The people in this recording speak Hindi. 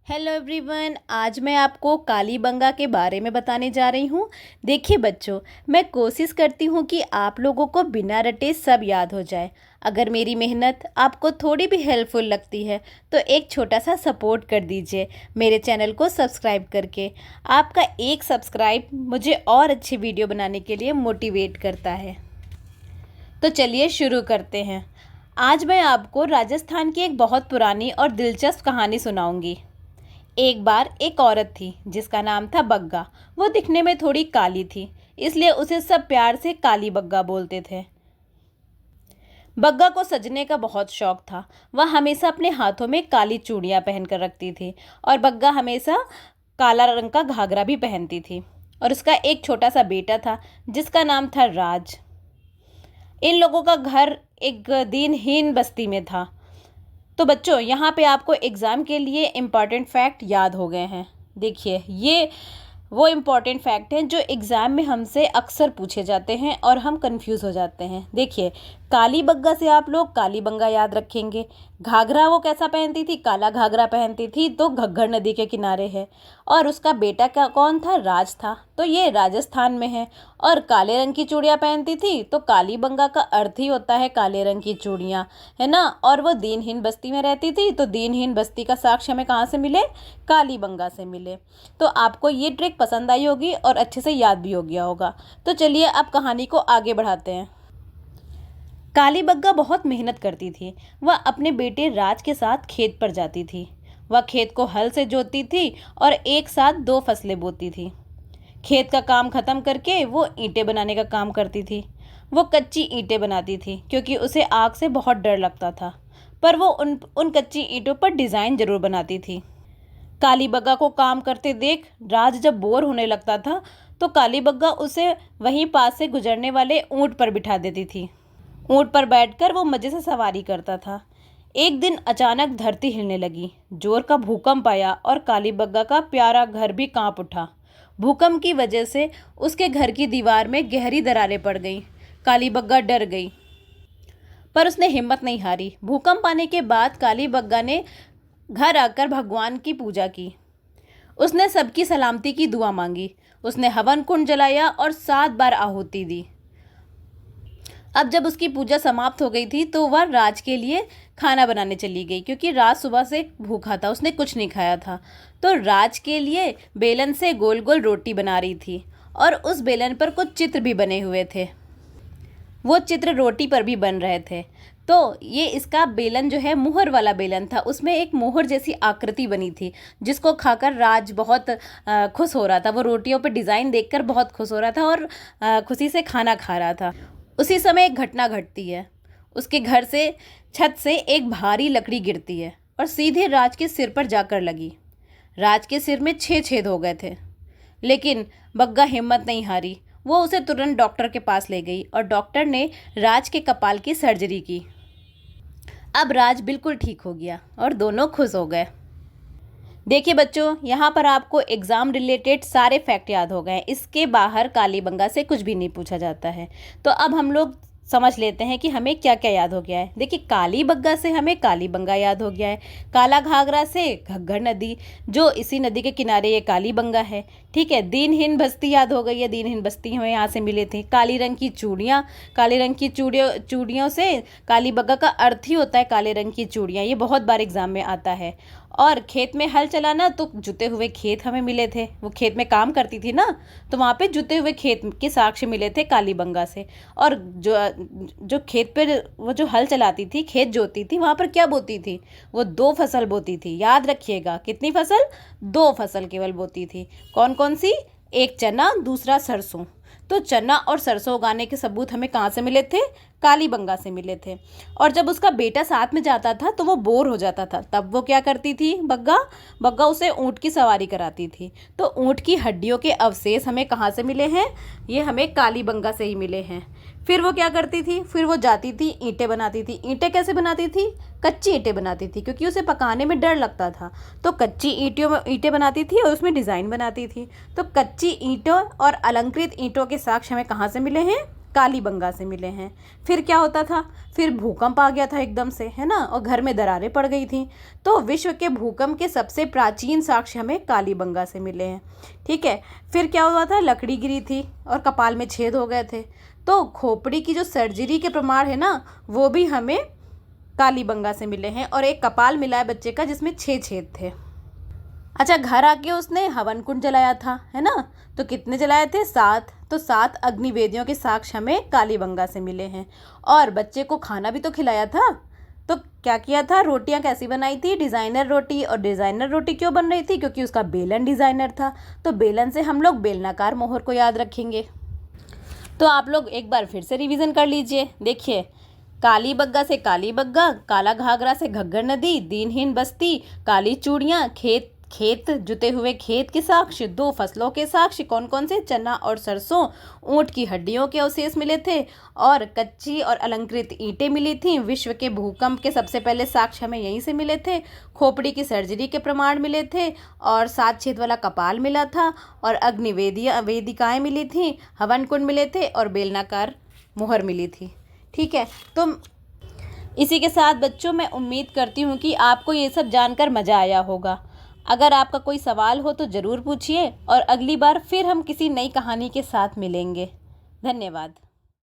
हेलो एवरीवन, आज मैं आपको कालीबंगा के बारे में बताने जा रही हूँ। देखिए बच्चों, मैं कोशिश करती हूँ कि आप लोगों को बिना रटे सब याद हो जाए। अगर मेरी मेहनत आपको थोड़ी भी हेल्पफुल लगती है तो एक छोटा सा सपोर्ट कर दीजिए मेरे चैनल को सब्सक्राइब करके। आपका एक सब्सक्राइब मुझे और अच्छी वीडियो बनाने के लिए मोटिवेट करता है। तो चलिए शुरू करते हैं। आज मैं आपको राजस्थान की एक बहुत पुरानी और दिलचस्प कहानी सुनाऊंगी। एक बार एक औरत थी जिसका नाम था बग्गा। वो दिखने में थोड़ी काली थी, इसलिए उसे सब प्यार से काली बग्गा बोलते थे। बग्गा को सजने का बहुत शौक था। वह हमेशा अपने हाथों में काली चूड़ियां पहनकर रखती थी और बग्गा हमेशा काला रंग का घाघरा भी पहनती थी। और उसका एक छोटा सा बेटा था जिसका नाम था राज। इन लोगों का घर एक दीनहीन बस्ती में था। तो बच्चों, यहाँ पे आपको एग्ज़ाम के लिए इम्पॉर्टेंट फैक्ट याद हो गए हैं। देखिए, ये वो इम्पॉर्टेंट फैक्ट हैं जो एग्ज़ाम में हमसे अक्सर पूछे जाते हैं और हम कंफ्यूज हो जाते हैं। देखिए, काली बग्गा से आप लोग कालीबंगा याद रखेंगे। घाघरा वो कैसा पहनती थी? काला घाघरा पहनती थी, तो घग्गर नदी के किनारे है। और उसका बेटा क्या कौन था? राज था, तो ये राजस्थान में है। और काले रंग की चूड़ियाँ पहनती थी, तो कालीबंगा का अर्थ ही होता है काले रंग की चूड़ियाँ, है ना। और वो दीनहीन बस्ती में रहती थी, तो दीनहीन बस्ती का साक्ष्य हमें कहाँ से मिले? कालीबंगा से मिले। तो आपको ये ट्रिक पसंद आई होगी और अच्छे से याद भी हो गया होगा। तो चलिए अब कहानी को आगे बढ़ाते हैं। काली बग्गा बहुत मेहनत करती थी। वह अपने बेटे राज के साथ खेत पर जाती थी। वह खेत को हल से जोतती थी और एक साथ 2 फसलें बोती थी। खेत का काम खत्म करके वो ईंटें बनाने का काम करती थी। वो कच्ची ईंटें बनाती थी क्योंकि उसे आग से बहुत डर लगता था, पर वो उन कच्ची ईंटों पर डिज़ाइन ज़रूर बनाती थी। काली बग्गा को काम करते देख राज जब बोर होने लगता था तो काली बग्गा उसे वहीं पास से गुजरने वाले ऊंट पर बिठा देती थी। ऊंट पर बैठकर वो मज़े से सवारी करता था। एक दिन अचानक धरती हिलने लगी, जोर का भूकंप आया और काली बग्गा का प्यारा घर भी कांप उठा। भूकंप की वजह से उसके घर की दीवार में गहरी दरारें पड़ गईं। काली बग्गा डर गई, पर उसने हिम्मत नहीं हारी। भूकंप आने के बाद काली बग्गा ने घर आकर भगवान की पूजा की। उसने सबकी सलामती की दुआ मांगी। उसने हवन कुंड जलाया और 7 बार आहुति दी। अब जब उसकी पूजा समाप्त हो गई थी तो वह राज के लिए खाना बनाने चली गई, क्योंकि राज सुबह से भूखा था, उसने कुछ नहीं खाया था। तो राज के लिए बेलन से गोल गोल रोटी बना रही थी और उस बेलन पर कुछ चित्र भी बने हुए थे। वो चित्र रोटी पर भी बन रहे थे। तो ये इसका बेलन जो है मुहर वाला बेलन था। उसमें एक मोहर जैसी आकृति बनी थी जिसको खाकर राज बहुत खुश हो रहा था। वो रोटियों पर डिज़ाइन देखकर बहुत खुश हो रहा था और खुशी से खाना खा रहा था। उसी समय एक घटना घटती है। उसके घर से छत से एक भारी लकड़ी गिरती है और सीधे राज के सिर पर जाकर लगी। राज के सिर में 6 छेद हो गए थे, लेकिन बग्गा हिम्मत नहीं हारी। वो उसे तुरंत डॉक्टर के पास ले गई और डॉक्टर ने राज के कपाल की सर्जरी की। अब राज बिल्कुल ठीक हो गया और दोनों खुश हो गए। देखिए बच्चों, यहाँ पर आपको एग्ज़ाम रिलेटेड सारे फैक्ट याद हो गए। इसके बाहर कालीबंगा से कुछ भी नहीं पूछा जाता है। तो अब हम लोग समझ लेते हैं कि हमें क्या क्या याद हो गया है। देखिए, काली बग्गा से हमें कालीबंगा याद हो गया है। काला घाघरा से घग्गर नदी, जो इसी नदी के किनारे ये कालीबंगा है। ठीक है। दीनहीन बस्ती याद हो गई है, दीनहीन बस्ती हमें यहाँ से मिले थे। काली रंग की चूड़ियाँ, काले रंग की चूड़ियों से काली बग्गा का अर्थ ही होता है काले रंग की चूड़ियाँ। ये बहुत बार एग्जाम में आता है। और खेत में हल चलाना, तो जुते हुए खेत हमें मिले थे। वो खेत में काम करती थी ना, तो वहाँ पे जुते हुए खेत के साक्ष्य मिले थे कालीबंगा से। और जो खेत पे वो जो हल चलाती थी, खेत जोती थी, वहाँ पर क्या बोती थी? वो 2 फसल बोती थी। याद रखिएगा, कितनी फसल? 2 फसल केवल बोती थी। कौन कौन सी? एक चना, दूसरा सरसों। तो चना और सरसों उगाने के सबूत हमें कहाँ से मिले थे? कालीबंगा से मिले थे। और जब उसका बेटा साथ में जाता था तो वो बोर हो जाता था, तब वो क्या करती थी? बग्गा उसे ऊँट की सवारी कराती थी। तो ऊँट की हड्डियों के अवशेष हमें कहाँ से मिले हैं? ये हमें कालीबंगा से ही मिले हैं। फिर वो क्या करती थी? फिर वो जाती थी, ईंटें बनाती थी। ईंटें कैसे बनाती थी? कच्ची ईंटें बनाती थी, क्योंकि उसे पकाने में डर लगता था। तो कच्ची ईंटें बनाती थी और उसमें डिज़ाइन बनाती थी। तो कच्ची ईंटों और अलंकृत ईंटों के साक्ष्य हमें कहाँ से मिले हैं? कालीबंगा से मिले हैं। फिर क्या होता था, फिर भूकंप आ गया था एकदम से, है ना, और घर में दरारें पड़ गई थी। तो विश्व के भूकंप के सबसे प्राचीन साक्ष्य हमें कालीबंगा से मिले हैं। ठीक है, फिर क्या हुआ था, लकड़ी गिरी थी और कपाल में छेद हो गए थे। तो खोपड़ी की जो सर्जरी के प्रमाण है ना, वो भी हमें कालीबंगा से मिले हैं। और एक कपाल मिला है बच्चे का जिसमें 6 छेद थे। अच्छा, घर आके उसने हवन कुंड जलाया था, है ना, तो कितने जलाए थे, 7। तो 7 अग्निवेदियों के साक्ष्य हमें कालीबंगा से मिले हैं। और बच्चे को खाना भी तो खिलाया था। तो क्या किया था, रोटियां कैसी बनाई थी, डिज़ाइनर रोटी। और डिज़ाइनर रोटी क्यों बन रही थी, क्योंकि उसका बेलन डिज़ाइनर था। तो बेलन से हम लोग बेलनाकार मोहर को याद रखेंगे। तो आप लोग एक बार फिर से रिवीजन कर लीजिए। देखिए, काली बग्गा से काली बग्गा, काला घाघरा से घग्गर नदी, दीनहीन बस्ती, काली चूड़ियाँ, खेत खेत जुते हुए खेत के साक्ष्य, 2 फसलों के साक्ष्य, कौन कौन से, चना और सरसों, ऊँट की हड्डियों के अवशेष मिले थे, और कच्ची और अलंकृत ईंटें मिली थीं। विश्व के भूकंप के सबसे पहले साक्ष्य हमें यहीं से मिले थे। खोपड़ी की सर्जरी के प्रमाण मिले थे, और 7 छेद वाला कपाल मिला था, और वेदिकाएँ मिली थीं, हवन कुंड मिले थे, और बेलनाकार मुहर मिली थी। ठीक है, तो इसी के साथ बच्चों मैं उम्मीद करती हूँ कि आपको ये सब जानकर मज़ा आया होगा। अगर आपका कोई सवाल हो तो ज़रूर पूछिए, और अगली बार फिर हम किसी नई कहानी के साथ मिलेंगे। धन्यवाद।